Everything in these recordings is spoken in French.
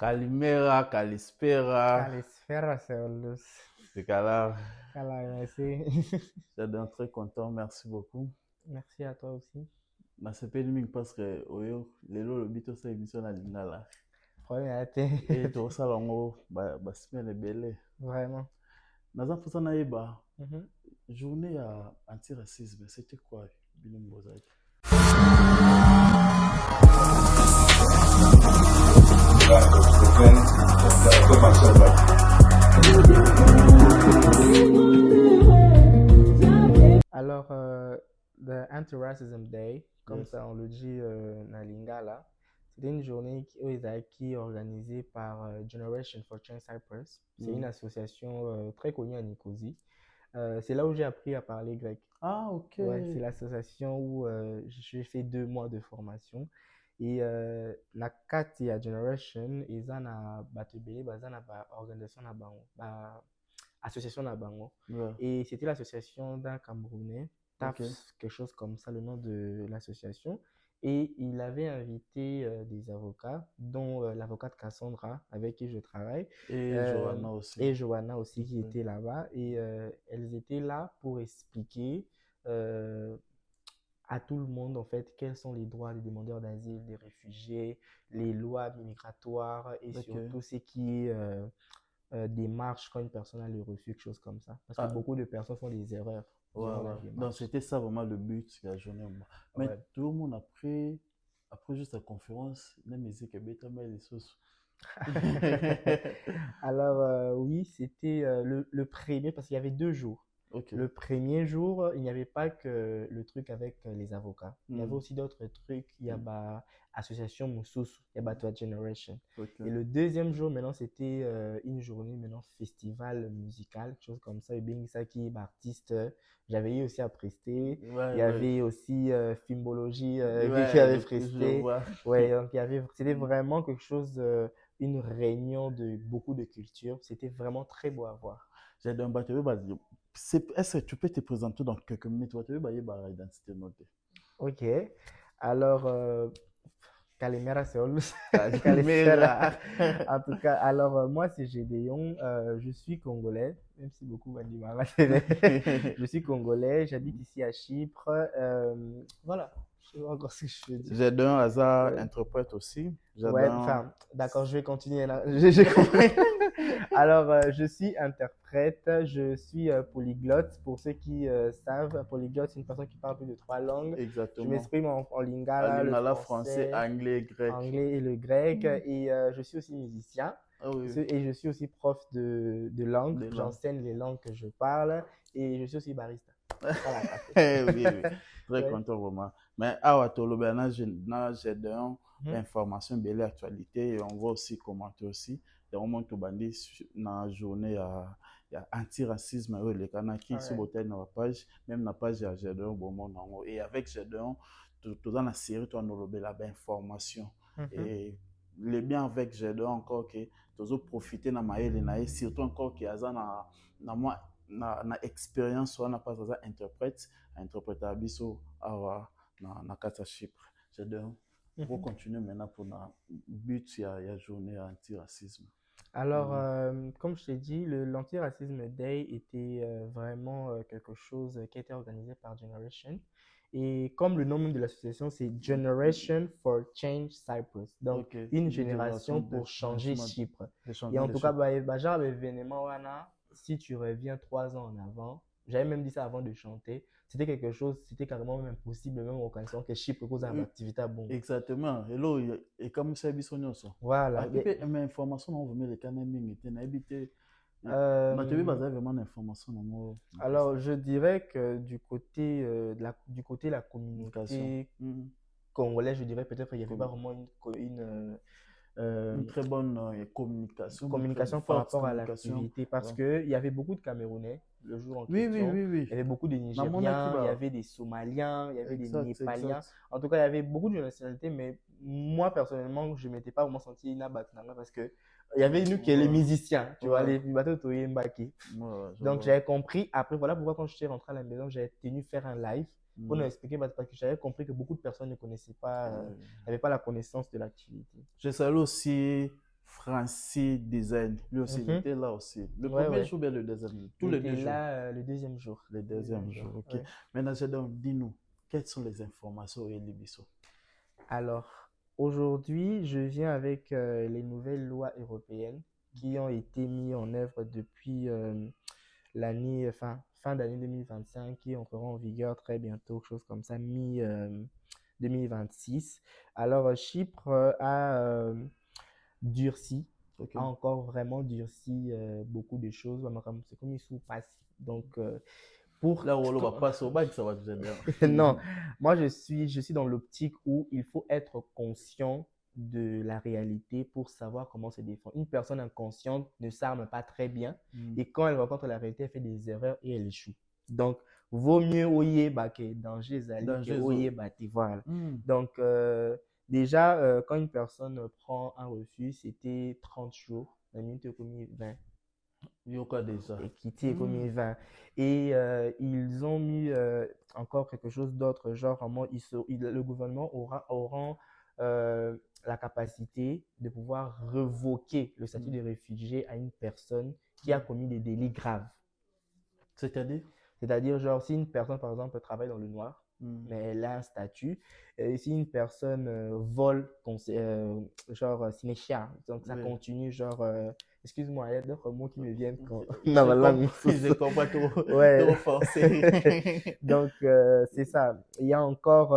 Kalimera, Kalispera. Kalispera, Seolus. C'est là. Merci. J'étais très content, merci beaucoup. Merci à toi aussi. C'est pas une parce que les lots le bito c'est émission à l'ingala. Et tout ça là semaine est belle. Vraiment. Dans un fond naïba. Mhm. Journée à antiracisme, c'était quoi Binom Bozak? Alors, the Anti-Racism Day, comme Yes. ça on le dit dans Lingala, c'était une journée qui est organisée par Generation for Change Cyprus. C'est une association très connue à Nicosie. C'est là où j'ai appris à parler grec. Ah, ok. Ouais, c'est l'association où j'ai fait 2 mois de formation. Et la kati ya Generation, eza na bato ebele baza na ba organisation na bango, ba association na bango. Ouais. Et c'était l'association d'un Camerounais, TAFS, Ok. quelque chose comme ça, le nom de l'association. Et il avait invité des avocats, dont l'avocate Cassandra, avec qui je travaille, Et Johanna aussi. et Johanna aussi, qui Ok. était là-bas. Et elles étaient là pour expliquer à tout le monde, en fait, quels sont les droits des demandeurs d'asile, des réfugiés, les lois migratoires et Ok. surtout ce qui est démarche quand une personne a le refus, quelque chose comme ça. Parce que Ah. beaucoup de personnes font des erreurs durant la démarche. Donc c'était ça vraiment le but de la journée. Mais Ouais. tout le monde après juste la conférence, même les équipes les choses. Alors, oui, c'était le premier, parce qu'il y avait 2 jours. Ok. Le premier jour, il n'y avait pas que le truc avec les avocats. Il y avait aussi d'autres trucs. Il y a association Moussous, il y a Batua Generation. Ok. Et le deuxième jour, maintenant, c'était une journée, maintenant, festival musical, chose comme ça. Et bien, ça qui est artiste, j'avais eu aussi à prester. Ouais, Il y avait aussi Fimbologie ouais, qui avait je presté. vois. Ouais, donc c'était vraiment quelque chose, une réunion de beaucoup de cultures. C'était vraiment très beau à voir. J'ai un bateau. Est-ce que tu peux te présenter dans quelques minutes? Tu vas identité notée. Ok. Alors, Kalimera Seolus. Kalimera. En tout cas, alors moi c'est Gédéon, je suis congolais, même si beaucoup m'ont dit Mara, je suis congolais, j'habite ici à Chypre. Voilà, je sais pas encore ce que je veux dire. J'ai d'un hasard Ouais. interprète aussi. Ouais, enfin, d'accord, je vais continuer là. J'ai compris. Alors, je suis interprète, je suis polyglotte. Pour ceux qui savent, polyglotte, c'est une personne qui parle plus de 3 langues. Exactement. Je m'exprime en lingala, Lingala, le français, anglais, grec. anglais et le grec. Et je suis aussi musicien. Ah oui. Et je suis aussi prof de langue. Des langues. J'enseigne les langues que je parle. Et je suis aussi barista. Voilà, oui, oui. Très content vraiment. Mais à Tolobana, j'ai donné information, belle actualité, et on va aussi commenter aussi. Et on monte au bandit dans la journée il y a anti-racisme les canaki sur l'hôtel dans la page, même la page à Gédéon bon et avec Gédéon tout dans la série tu as nous la information et le bien avec Gédéon encore que tu as profité na maël na surtout encore que aza na moi na expérience on n'a pas ça interpréter biso na kata Chypre. Gédéon on va continuer maintenant pour le but il y a journée anti-racisme. Alors, comme je t'ai dit, l'Anti-Racisme Day était vraiment quelque chose qui a été organisé par Generation. Et comme le nom même de l'association, c'est Generation for Change Cyprus. Donc, une génération pour changer Chypre. Et en tout cas, genre l'événement, si tu reviens 3 ans en avant, j'avais même dit ça avant de chanter, c'était quelque chose, c'était carrément même impossible, même en connaissant que Chypre cause une activité à bon. Exactement. Et là, et comme ça, il y a voilà. Mais information, on veut mettre les canaux minutes. Vraiment d'informations. Alors, je dirais que du côté de la communauté congolaise, je dirais peut-être qu'il n'y avait pas vraiment une très bonne communication par rapport à l'activité, parce qu'il y avait beaucoup de Camerounais le jour en question. Oui. Il y avait beaucoup de Nigériens, il y avait des Somaliens, il y avait des Népaliens. En tout cas, il y avait beaucoup de nationalités, mais moi, personnellement, je ne m'étais pas vraiment senti Nabatnanga parce que il y avait nous qui étaient les musiciens, tu vois, les bateaux Toye Mbaki. Donc, j'avais compris. Après, voilà pourquoi quand je suis rentré à la maison, j'ai tenu faire un live pour nous expliquer parce que j'avais compris que beaucoup de personnes ne connaissaient pas, n'avaient pas la connaissance de l'activité. Je salue aussi Francis Design, lui aussi, il Mhm. était là aussi. Le Ouais, premier ouais. jour, bien le deuxième, tous Il les 2 était jours. là le deuxième jour. Le deuxième jour, ok. Ouais. Maintenant, Jadon, dis-nous, quelles sont les informations et les bisous? Alors, aujourd'hui, je viens avec les nouvelles lois européennes qui ont été mises en œuvre depuis fin d'année 2025, qui entreront en vigueur très bientôt, quelque chose comme ça, mi-2026. Alors, Chypre durci, Ok. a encore vraiment durci beaucoup de choses. C'est comme ils sont passifs. Donc, pour Là où on va passer au bac, ça va déjà bien. non, moi je suis dans l'optique où il faut être conscient de la réalité pour savoir comment se défendre. Une personne inconsciente ne s'arme pas très bien et quand elle rencontre la réalité, elle fait des erreurs et elle échoue. Donc, vaut mieux oyer que danger zali que oyer bati. Voilà. Donc, déjà, quand une personne prend un refus, c'était 30 jours, la minute est commis 20. Yoka déjà. Et qui est commis 20. Et ils ont mis encore quelque chose d'autre, genre comment le gouvernement aura la capacité de pouvoir revoquer le statut de réfugié à une personne qui a commis des délits graves. C'est-à-dire? C'est-à-dire, genre, si une personne, par exemple, travaille dans le noir, mais elle a un statut, et si une personne vole, genre, cinéchia, donc ça continue, genre, excuse-moi, il y a d'autres mots qui me viennent quand dans ma langue. Je comprends trop, Ouais. trop forcé. Donc, c'est ça. Il y a encore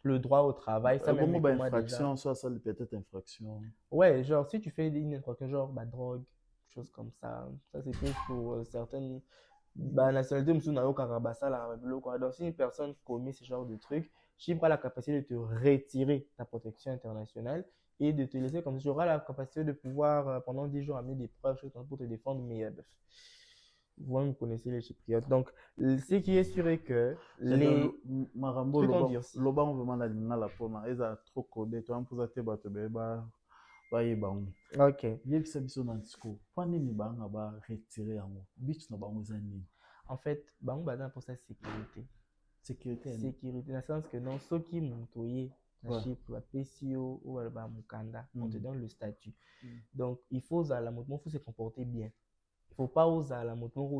le droit au travail. Ça, même Comment pour moi, infraction, déjà. soit ça peut-être infraction. Ouais, genre, si tu fais une infraction, genre, drogue, choses comme ça c'est plus pour certaines nationalités, monsieur Nayo Karabassa, la République, quoi. Donc, si une personne commet ce genre de trucs, Chypre a la capacité de te retirer ta protection internationale et de te laisser comme si tu auras la capacité de pouvoir, pendant 10 jours, amener des preuves pour te défendre, mais vous connaissez les Chypriotes. Donc, ce qui est sûr est que les Marambo, trucs ont durci. loba on vraiment la lingala pour na eza trop codé toi pour ça te bato ba yeba on. Ok. Yebisa biso na discours. Kwa nini banga ba retirer yango? But na bango za nini? En fait, on va pour sa sécurité. Sécurité. Sécurité, dans le sens que non, ceux qui montoyent la Chypre, la PCO ou la Mukanda, on te donne le statut. Donc, il faut se comporter bien. Il ne faut pas oser à la moto,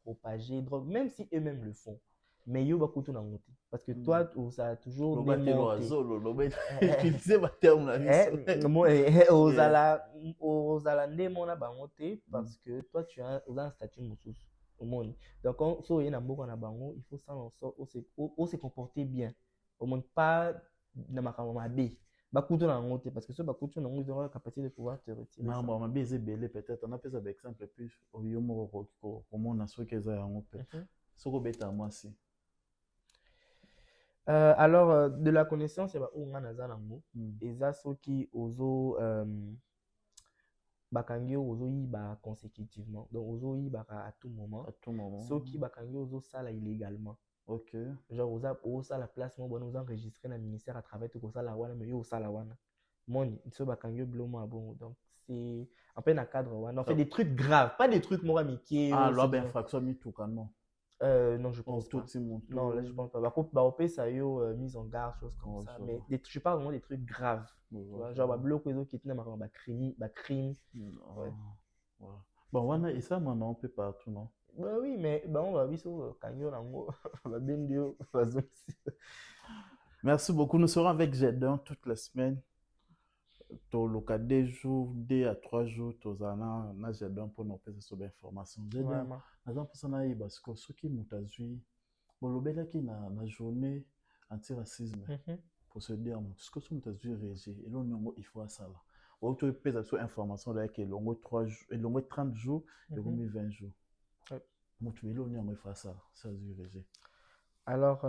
propager drogue, même si eux-mêmes le font. Mais yo bakutu na ngoti parce que toi ça a toujours démonté. Utiliser ma terme la vie. Ozala ndemona bangote parce que toi tu as un statut mususu au monde. Donc so yena mboko na bango, il faut ça en sorte au se comporter bien. Au monde pas na makambo mabe. Bakutu na ngote parce que ceux bakutu na ngote ils auront la capacité de pouvoir te retirer. Non, bon, ma bise belé peut-être on a fait ça exemple plus au yomo ko comment na so keza ya ngope. Soko beta moi si. Alors, de la connaissance, il y a un nango. Et ça, ceux qui oso bakangi ozo yiba consécutivement. Donc, ozo yiba à tout moment. À tout moment. Ceux qui bakangi ozo sala illégalement. Ok. Genre, ozo sala place, moi, bon, ozo enregistré dans le ministère à travers tout ça la wana, mais yo sala wana. Moni, ceux bakangi blomo bon. Donc, c'est un peu dans le cadre wana. On fait des trucs graves, pas des trucs moi qui. Ah, loi d'infraction mi tout canon. Non, je pense pas. Non, là, je pense pas. Par contre, ça y est, mise en garde, choses comme ça. Mais je parle vraiment des trucs graves. Genre, bloc qui est un crime. Bon, on a et ça, maintenant, on peut partout, non? Bah oui, mais on va vivre sur Canyon en Merci beaucoup. Nous serons avec Jedon toute la semaine. Au local 2 jours, 2 à 3 jours, tozana na Jedon pour nous faire sur l'information. Jedon, avant pour ça na yi parce que ceux qui mutazui bolobela qui na journée anti-racisme pour se dire ce que ce mutazui régé et là il faut ça là. Ou tu peux sur information là que longo 3 jours et longo 30 jours et longo 20 jours. Mutu il faut ça régé. Alors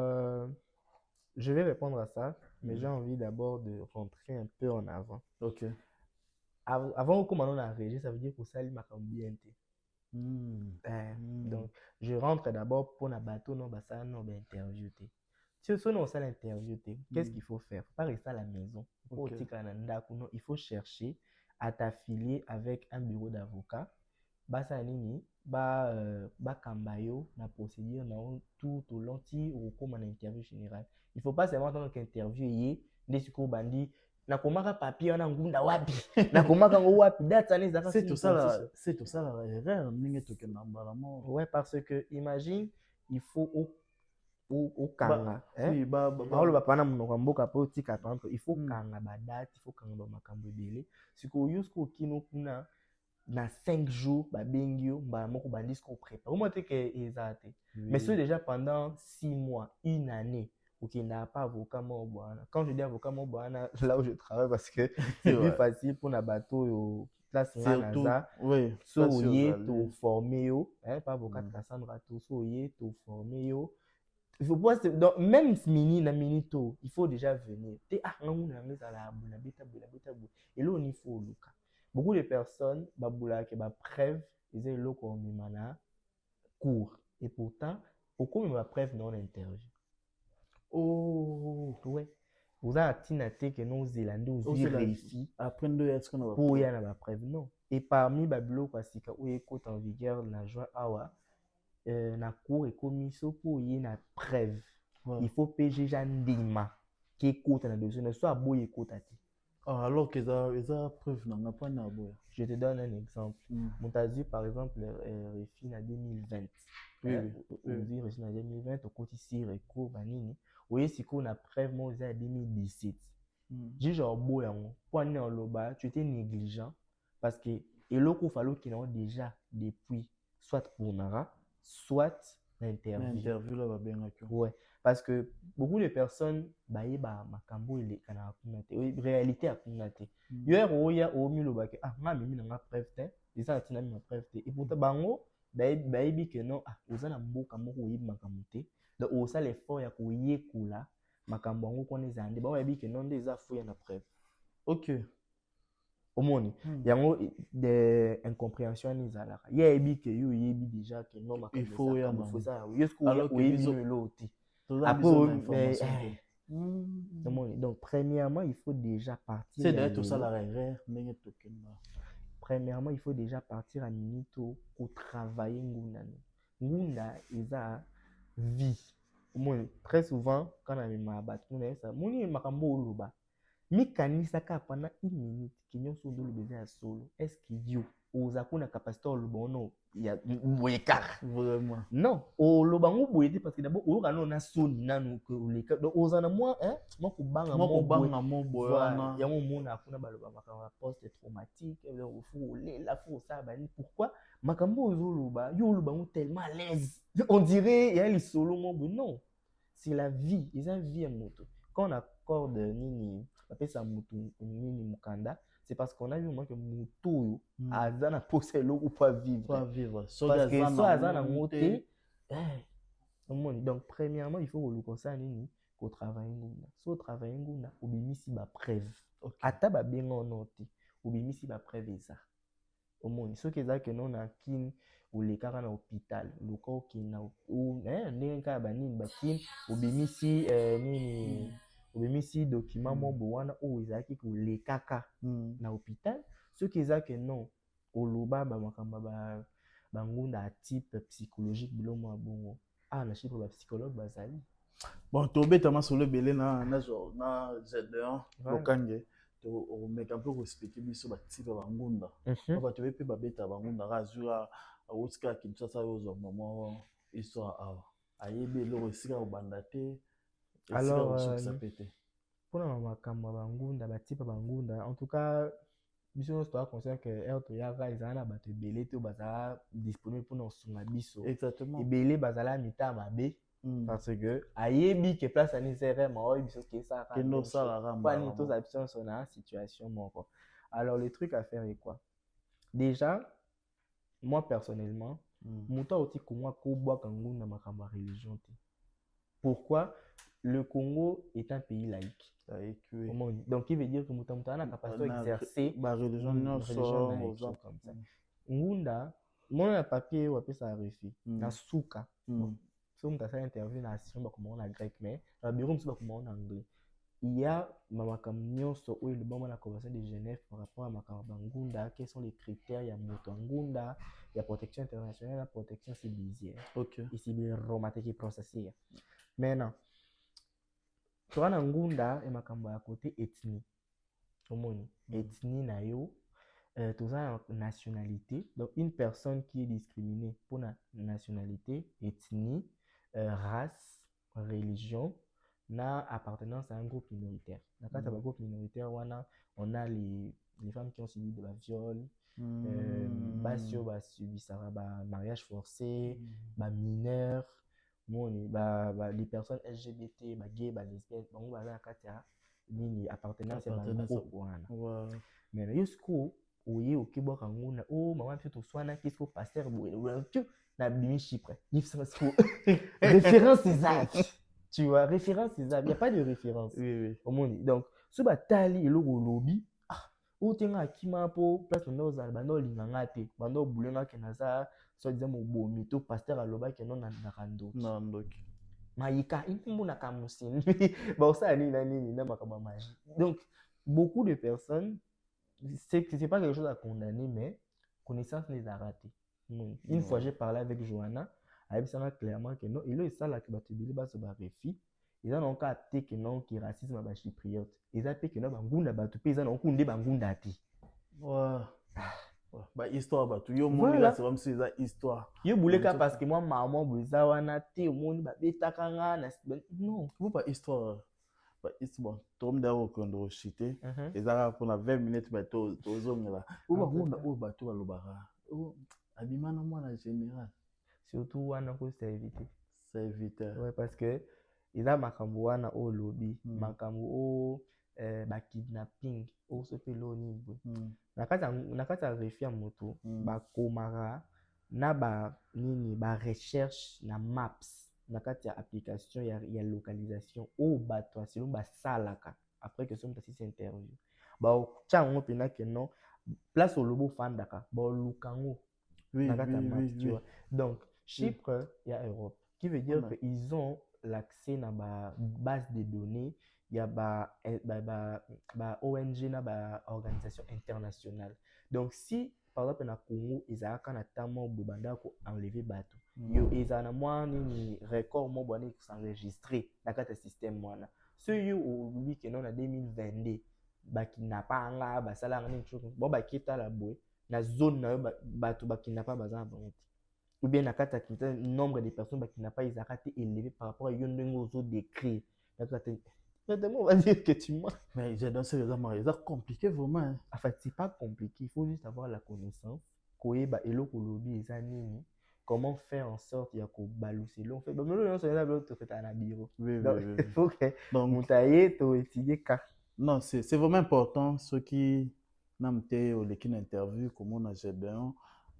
je vais répondre à ça, mais j'ai envie d'abord de rentrer un peu en avant. Ok. Avant qu'on m'en a régi, ça veut dire que ça il m'a bien été. Donc, je rentre d'abord pour la bateau, non, ça, non, interview. Si on a l'interview, qu'est-ce qu'il faut faire? Faut pas rester à la maison. Il faut chercher à t'affilier avec un bureau d'avocat. Ça nini, kambayo, na procédure, tout au long, ou comme en interview générale. Il faut pas seulement dans l'interview, des bandi, nakomaka papier wana ngunda wapi nakomaka ngo wapi date wana ezaka c'est tout ça la erreur ndenge tokenda mbala moko. Ouais, parce que imagine il faut au kanga oui baoloba pana monoko mboka po tika par exemple il faut kanga ba date il faut kanga ba makambo ebele siko yusko kino kuna na 5 jours babengi yo mbala moko bandisi ko prépare moi te que ezate mais c'est déjà pendant 6 mois une année ok n'a pas avocat mo bwana quand je dis avocat mo bwana là où je travaille parce que c'est plus facile pour na bateau yo place ngana oui so yé to former yo pas avocat Cassandra to so yé to former yo. Il faut pas donc même mini na minito il faut déjà venir te nguna ngeza la buna beta et là on il faut luka beaucoup de personnes babula ke ba preuve ils ont loko en mimana cours et pourtant aucun ma preuve non interview. Oh ouais vous avez tina te que non zélande aux vérifie après 2 est-ce qu'on a pour y a ba preuve non et parmi babilo kwa sika ou écoute en vigueur na juin awa na cours et commission pour y na preuve il faut payer jandima qui écoute na dossier ne soit boy écoute ati alors que ça preuve n'a pas na boy. Je te donne un exemple. Montazu par exemple refine en 2020. Oui. Refine en 2020 au côté si recours banini. Oui, si qu'on a preuve moi en 2017. J'ai genre boy en point en loba, tu étais négligent parce que et l'autre fallo qu'il a déjà depuis soit pour nara soit l'interview là va bien ouais parce que beaucoup de personnes baïba makambo ile kana kunate réalité a kunate hier oya o mi loba ke nga mimi na preuve te isa tina mi preuve te et pourtant bango baïbi que non ozana mboka moko oyibi makambo te donc osa l'effort ya ko yekula makambo ngo kone zande ba baïbi que non des afouya na preuve. OK omoni yango de incompréhension ni zalaka yebi que yo yebi déjà que non makambo il faut ya faut ça yesko alors que yebi loti après donc premièrement il faut déjà partir c'est d'être tout ça la erreur ndenge tokenda. Premièrement il faut déjà partir à minito pour travailler ngunda eza vie omoni très souvent quand on m'a battu ça moni makambo oloba mikanisaka pendant une minute kinyo so ndolo beza ya solo est-ce que yo oza kuna capacité oloba no ya boyekar vraiment non oloba ngo boyete parce que d'abord oyoka no na soni nanu que oleka donc oza na moi moko banga mo boyana yango mona kuna baloba makambo post traumatique fu olela fu ça bani pourquoi makambo ozoloba yo oloba ngo tellement à l'aise on dirait ya li solo mo non c'est la vie ils ont vie moto quand on accorde nini ça nini mukanda c'est parce qu'on a vu moi que mutu azana poser l'eau pas vivre parce que ça azana monter donc premièrement il faut le ça nini ko travailler ngunda so travailler ngunda obimisi ba preuve ata ba bengo noté obimisi ba preuve ça au monde ce que ça que non na kin ou les cas na hôpital le corps qui na ou nenga ba nini ba kin obimisi nini obimisi document mo wana o ezaki ko lekaka na hôpital ce qui est que non oloba ba makamba ba ngunda type psychologique bilomo abongo na chipo ba psychologue bazali bon tobeta masolo belé na Z1 lokange to o meka peu expliquer biso ba type ba ngunda ba to pe ba beta ba ngunda razura oska Kinshasa yozo momo histoire ayebi lo sika obandate. Alors, pour la makambo bangunda batipa bangunda en tout cas biso to conscient que to yaka izana bato belé to baza disponible pour nous sunga biso exactement et belé bazala mita mabe parce que ayebi que place ani sere ma biso que ça que no sala ramba pas ni tous options sur la situation moko. Alors le truc à faire est quoi? Déjà moi personnellement muta oti kumwa ko bwa kangunda makambo religion te. Pourquoi? Le Congo est un pays laïque. Donc, il veut dire que Moutamouta a la capacité d'exercer la religion laïque comme ça. Ngunda, mon papier, ou appelle ça refi. Na souka. Si on a fait interview, na si on comment on a grec, mais na bureau, on sait comment on a anglais. Il y a ma camion sur où le bon la convention de Genève par rapport à ma Ngunda, quels sont les critères, il y a Ngunda, il y a protection internationale, la protection civilisée. OK. Ici, il y a romatique et processé. Maintenant, Ngunda et makambo à côté ethnie. Omoni. Ethnie na yo, tout ça nationalité. Donc, une personne qui est discriminée pour la nationalité, ethnie, race, religion, na appartenance à un groupe minoritaire. Dans le cas d'un groupe minoritaire, on a les femmes qui ont subi de la viol, basio ba subi ça ba mariage forcé, ba mineur, les personnes LGBT, ba gay, ba lesbienne, bon ba la katia ni appartenance à un groupe wana. Mais le jusqu'au oye au Québec en oh maman plutôt soit na qu'est-ce que pasteur na bimi Chypre. Il se référence Isaac. Tu vois, référence Isaac, il n'y a pas de référence. Oui. Au monde. Donc, ce batali et le lobby o tenga kima po place ndo za bando linganga te bando bulenga kenaza so disant mo bomi to pasteur aloba ke non na rando non ndoki maïka imbu na kamusini ba osa ni na nini na makaba magie. Donc beaucoup de personnes c'est pas quelque chose à condamner mais connaissance les a raté. Une fois j'ai parlé avec Johanna elle m'a clairement que non il est ça là que batibili ba se ba refi ils ont encore attaqué que non qui racisme ba chypriote ils ont que non bangunda batu pe ils ont kunde bangunda ti ba histoire batu yo moni là c'est comme si ça histoire yo bouleka parce que moi maman boza wana te moni ba betaka nga na non vous pas histoire ba histoire tom da au kondo chité ils ont pour 20 minutes ba to zongela ou ba ngunda o batu ba lobara o abimana mwana général surtout wana ko c'est éviter ouais parce que ils ont makambo wana o lobby makambo o ba kidnapping o so pelo ni bo nakata refia moto ba komara na ba nini ba recherche na maps nakati ya application ya localisation o bato selon ba salaka après que son tasi interview ba chango pena que non place au lobo fandaka ba lukango nakati ya maps tu vois. Donc Chypre il y a Europe qui veut dire que ils ont l'accès à ma base de données, il y a ba ONG na ba organisation internationale. Donc si par exemple na Congo ils a kana tamo bobanda ko enlever bateau yo ezana moi ni record mo boni ko s'enregistrer na kata système mwana ce yo au lui que non na 2022 ba kinapa nga ba sala ngani chose bon ba kita la boy na zone na bateau ba kinapa bazana bon ou bien na kata kinta nombre de personnes qui n'a pas été élevé par rapport à yon aux autres décrits. On va dire que tu mens. Mais j'ai dansé les amants, c'est compliqué vraiment. Hein. En fait, c'est pas compliqué, il faut juste avoir la connaissance. Comment faire en sorte qu'il y a que balouser l'on fait. Mais nous sommes là pour faire un bureau. Oui. Il faut que vous taillez, tu étudies car. Non, c'est vraiment important ceux qui n'ont pas eu interview comment on a géré.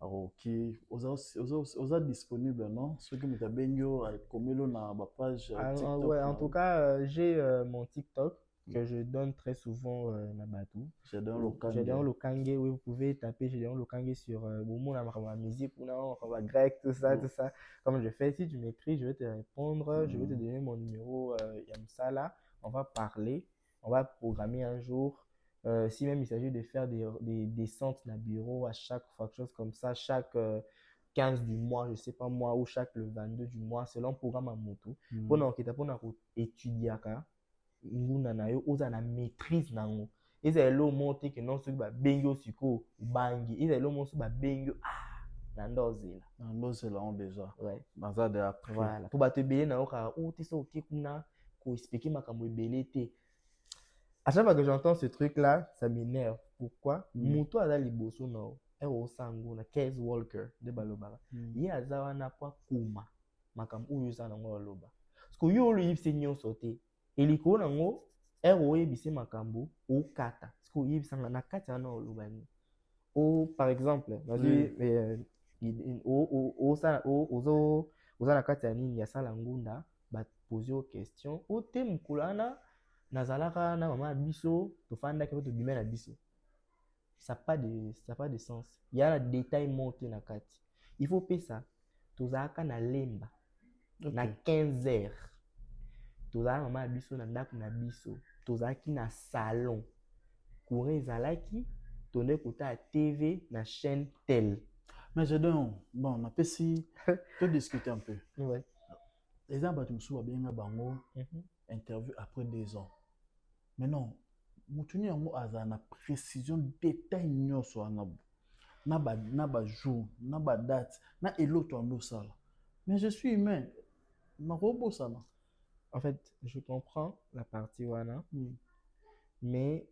Ok, aux disponible non ceux qui me benyo comme na ma page TikTok. Ouais, en tout cas j'ai mon TikTok que je donne très souvent na batou. Gédéon Lokange, oui, vous pouvez taper Gédéon Lokange sur ma musique ou ma grec tout ça. Comme je fais, si tu m'écris, je vais te répondre, je vais te donner mon numéro Yamsala, on va parler, on va programmer un jour. Si même il s'agit de faire des descentes dans le bureau à chaque fois, quelque chose comme ça, chaque 15 du mois, je sais pas moi, ou chaque le 22 du mois, selon le programme à moto. Pour étudier, on a maîtrise. Ils ont le monté que non, c'est bengo siko bangi. Ils ont le monté que bengo Nandozela on déjà. Ouais. Dans ça de après. Voilà. Pour te belé na oka, tu sais ok kuna ko expliquer makambo belé te. À chaque fois que j'entends ce truc-là, ça m'énerve. Pourquoi? Moto a liboso no, au sango na Case Walker de Balobara. Il y a zawana kwa kuma, makam uyu sana ngo loba. Parce que yo lui c'est nyon sauté. Et liko nango, eroe bise makambo ou kata. Parce que yib sanga na kata na loba ni. Ou par exemple, oza na kata nini ya sala ngunda, ba poser aux questions, ou te mukulana nazalaka na mama biso to fanda ke to bimé na biso ça pas de sens il y a un détail monté na kati il faut payer ça to zaka na lemba na 15 heures to zaka mama biso na ndako na biso to zaki na salon courant zalaki to ne kota TV na chaîne telle mais je donne bon on a pas si te discuter un peu ouais les gens ba tu me sou ba benga bango interview après 2 ans. Mais non, mutuni yango aza na précision détail nyonso wana na ba jour na ba date na eloto ando sala mais je suis humain na robosana. En fait, je comprends la partie wana, mais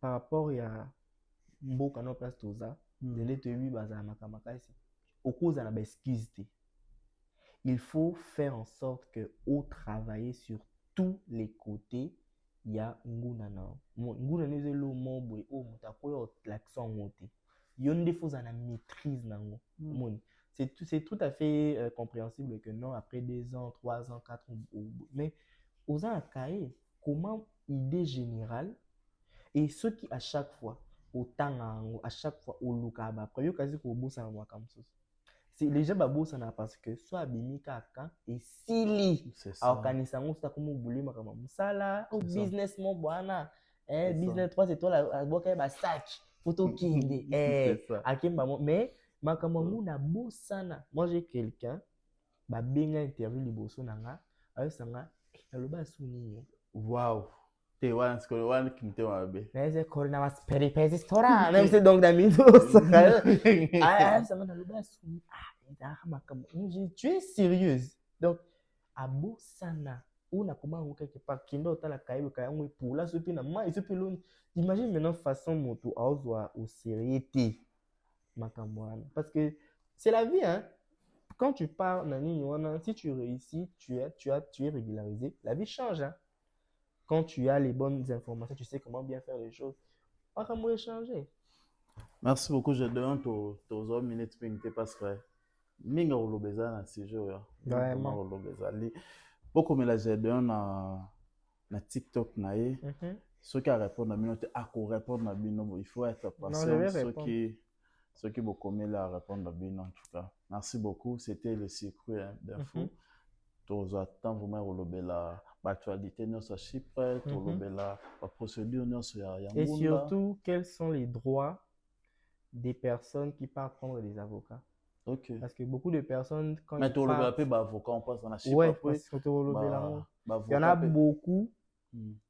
par rapport à mboka no place toza, de l'être lui baza makamaka ici. Au cause de la excuse, il faut faire en sorte que au travailler sur tous les côtés, il y a ngunana. Ngunana c'est le mot boy oh mutakoyo l'accent monté. Il y a des fois en maîtrise nango. C'est tout à fait compréhensible que non après 2 ans, 3 ans, 4 ans, mais aux ans comment idée générale et ce qui à chaque fois autant à chaque fois au lukaba après quasi ko bossa na comme ça. C'est les gens babosana parce que soit abimi kaka et sili akanisa ngo sta comme boulé makama musala au business mon bwana business 3 étoiles la boka ba sac photo kinde akemba mais makamangu na bosana. Moi j'ai quelqu'un ba benga interview liboso nanga ayosanga na loba suni waouh te wana skolo wana kimte wabe mais c'est corona was peripéties tora même c'est donc d'amitos ça na loba suni tu es sérieuse donc à bosana ou na comment ou quelque part kindo tala kaibe kayango pour la sopi na ma sopi l'on imagine maintenant façon moto aozwa au sérieux makamwana parce que c'est la vie hein. Quand tu pars si tu réussis tu es régularisé, la vie change hein. Quand tu as les bonnes informations, tu sais comment bien faire les choses, makamwana changer. Merci beaucoup, je donne tos minutes parce que minga olobeza na sujet ya vraiment olobeza li beaucoup mélanger na TikTok na ye ceux qui répondent à minute à ko répondre na bino il faut être patient ceux qui beaucoup là répondre à bino en tout cas. Merci beaucoup, c'était le circuit d'info tous attend vraiment olobela l'actualité non sur Chypre olobela la procédure non sur ya et surtout quels sont les droits des personnes qui partent prendre des avocats. Okay. Parce que beaucoup de personnes quand mais tu le appelles avocat on passe dans la Chypre ouais parce que il y en a beaucoup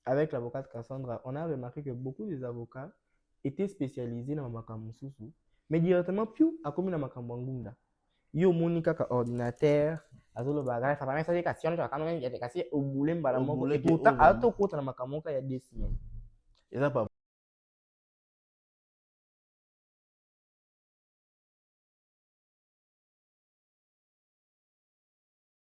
avec l'avocate Cassandra on a remarqué que beaucoup des avocats étaient spécialisés dans makambo susu mais directement piou a commis na makambo ngunda yo monika ka ordinateur azolo bagara fa ba message question to akano ngete kasi obule mbala moko et pourtant ato kota na makambo ka ya 2 semaines. Et là